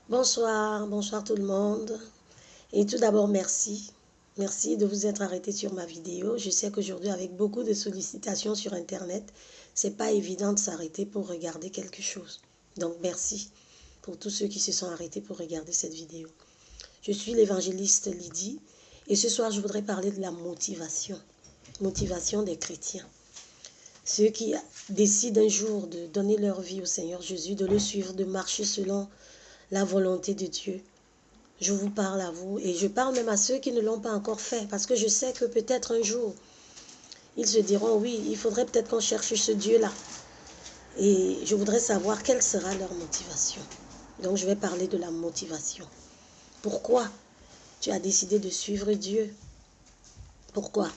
Bonsoir, bonsoir tout le monde. Et tout d'abord, merci. Merci de vous être arrêté sur ma vidéo. Je sais qu'aujourd'hui, avec beaucoup de sollicitations sur Internet, c'est pas évident de s'arrêter pour regarder quelque chose. Donc, merci pour tous ceux qui se sont arrêtés pour regarder cette vidéo. Je suis l'évangéliste Lydie et ce soir, je voudrais parler de la motivation. Motivation des chrétiens. Ceux qui décident un jour de donner leur vie au Seigneur Jésus, de le suivre, de marcher selon la volonté de Dieu. Je vous parle à vous et je parle même à ceux qui ne l'ont pas encore fait parce que je sais que peut-être un jour, ils se diront oui, il faudrait peut-être qu'on cherche ce Dieu-là. Et je voudrais savoir quelle sera leur motivation. Donc je vais parler de la motivation. Pourquoi tu as décidé de suivre Dieu? Pourquoi?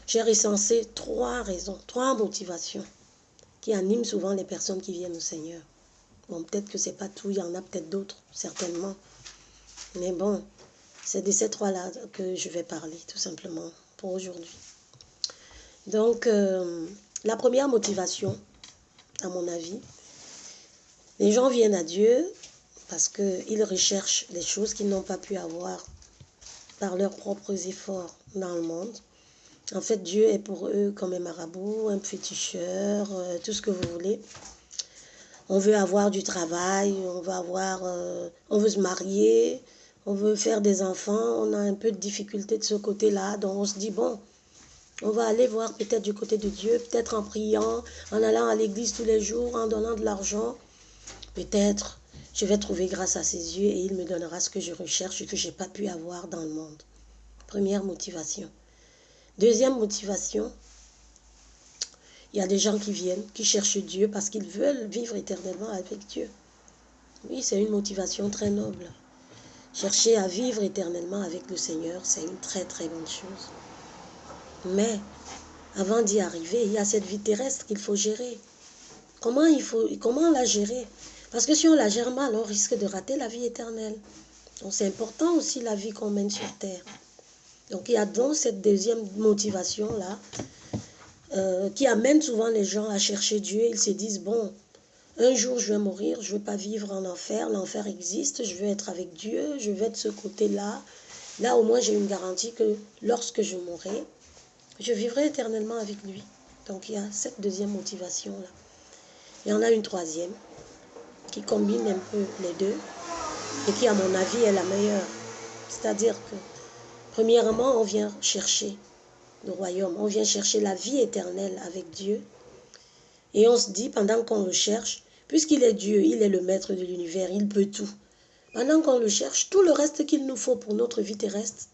J'ai recensé 3 raisons, 3 motivations qui animent souvent les personnes qui viennent au Seigneur. Bon, peut-être que ce n'est pas tout, il y en a peut-être d'autres, certainement. Mais bon, c'est de ces 3-là que je vais parler, tout simplement, pour aujourd'hui. Donc, la première motivation, à mon avis, les gens viennent à Dieu parce qu'ils recherchent les choses qu'ils n'ont pas pu avoir par leurs propres efforts dans le monde. En fait, Dieu est pour eux comme un marabout, un féticheur, tout ce que vous voulez. On veut avoir du travail, on veut se marier, on veut faire des enfants, on a un peu de difficulté de ce côté-là, donc on se dit, bon, on va aller voir peut-être du côté de Dieu, peut-être en priant, en allant à l'église tous les jours, en donnant de l'argent. Peut-être je vais trouver grâce à ses yeux et il me donnera ce que je recherche et que je n'ai pas pu avoir dans le monde. Première motivation. Deuxième motivation, il y a des gens qui viennent, qui cherchent Dieu parce qu'ils veulent vivre éternellement avec Dieu. Oui, c'est une motivation très noble. Chercher à vivre éternellement avec le Seigneur, c'est une très très bonne chose. Mais avant d'y arriver, il y a cette vie terrestre qu'il faut gérer. Comment la gérer? Parce que si on la gère mal, on risque de rater la vie éternelle. Donc c'est important aussi la vie qu'on mène sur terre. Donc il y a donc cette deuxième motivation-là qui amène souvent les gens à chercher Dieu. Ils se disent, bon, un jour je vais mourir, je ne veux pas vivre en enfer, l'enfer existe, je veux être avec Dieu, je veux être de ce côté-là. Là au moins j'ai une garantie que lorsque je mourrai, je vivrai éternellement avec lui. Donc il y a cette deuxième motivation-là. Il y en a une troisième qui combine un peu les deux et qui à mon avis est la meilleure. C'est-à-dire que premièrement on vient chercher le royaume, on vient chercher la vie éternelle avec Dieu et on se dit pendant qu'on le cherche, puisqu'il est Dieu, il est le maître de l'univers, il peut tout. Pendant qu'on le cherche, tout le reste qu'il nous faut pour notre vie terrestre,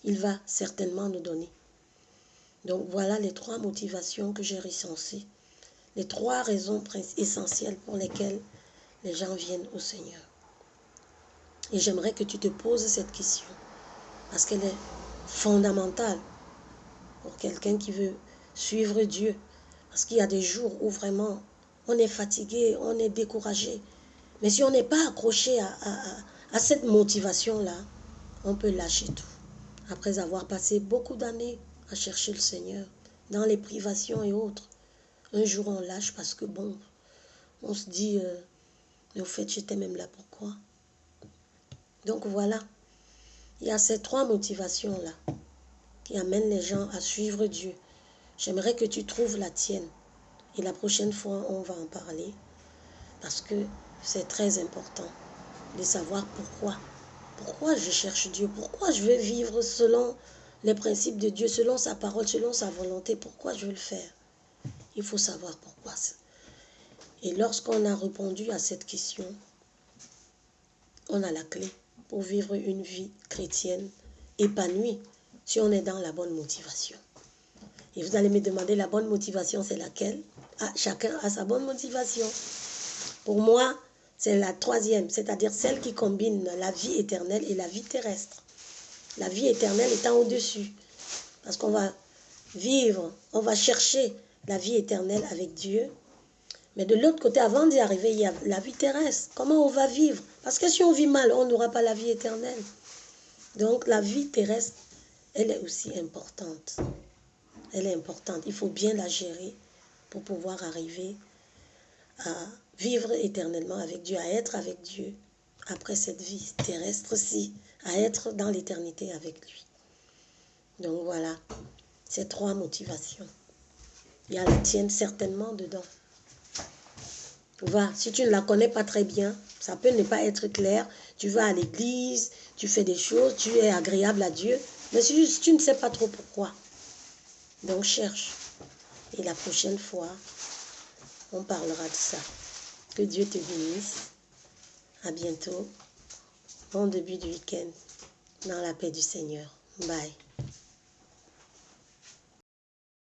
il va certainement nous donner. Donc voilà les 3 motivations que j'ai recensées. Les 3 raisons essentielles pour lesquelles les gens viennent au Seigneur. Et j'aimerais que tu te poses cette question, parce qu'elle est fondamentale pour quelqu'un qui veut suivre Dieu. Parce qu'il y a des jours où vraiment on est fatigué, on est découragé. Mais si on n'est pas accroché à cette motivation-là, on peut lâcher tout. Après avoir passé beaucoup d'années à chercher le Seigneur, dans les privations et autres, un jour on lâche parce que bon, on se dit, mais au fait j'étais même là pourquoi? Donc voilà, il y a ces 3 motivations-là qui amènent les gens à suivre Dieu. J'aimerais que tu trouves la tienne. Et la prochaine fois, on va en parler. Parce que c'est très important de savoir pourquoi. Pourquoi je cherche Dieu? Pourquoi je veux vivre selon les principes de Dieu, selon sa parole, selon sa volonté? Pourquoi je veux le faire? Il faut savoir pourquoi. Et lorsqu'on a répondu à cette question, on a la clé pour vivre une vie chrétienne épanouie si on est dans la bonne motivation. Et vous allez me demander, la bonne motivation, c'est laquelle? Ah, chacun a sa bonne motivation. Pour moi, c'est la 3e, c'est-à-dire celle qui combine la vie éternelle et la vie terrestre. La vie éternelle étant au-dessus. Parce qu'on va vivre, on va chercher la vie éternelle avec Dieu. Mais de l'autre côté, avant d'y arriver, il y a la vie terrestre. Comment on va vivre? Parce que si on vit mal, on n'aura pas la vie éternelle. Donc la vie terrestre, elle est aussi importante. Elle est importante. Il faut bien la gérer pour pouvoir arriver à vivre éternellement avec Dieu, à être avec Dieu après cette vie terrestre-ci, à être dans l'éternité avec lui. Donc voilà, ces 3 motivations. Il y a la tienne certainement dedans. Va, si tu ne la connais pas très bien, ça peut ne pas être clair. Tu vas à l'église, tu fais des choses, tu es agréable à Dieu, mais juste tu ne sais pas trop pourquoi. Donc cherche. Et la prochaine fois, on parlera de ça. Que Dieu te bénisse. À bientôt. Bon début de week-end. Dans la paix du Seigneur. Bye.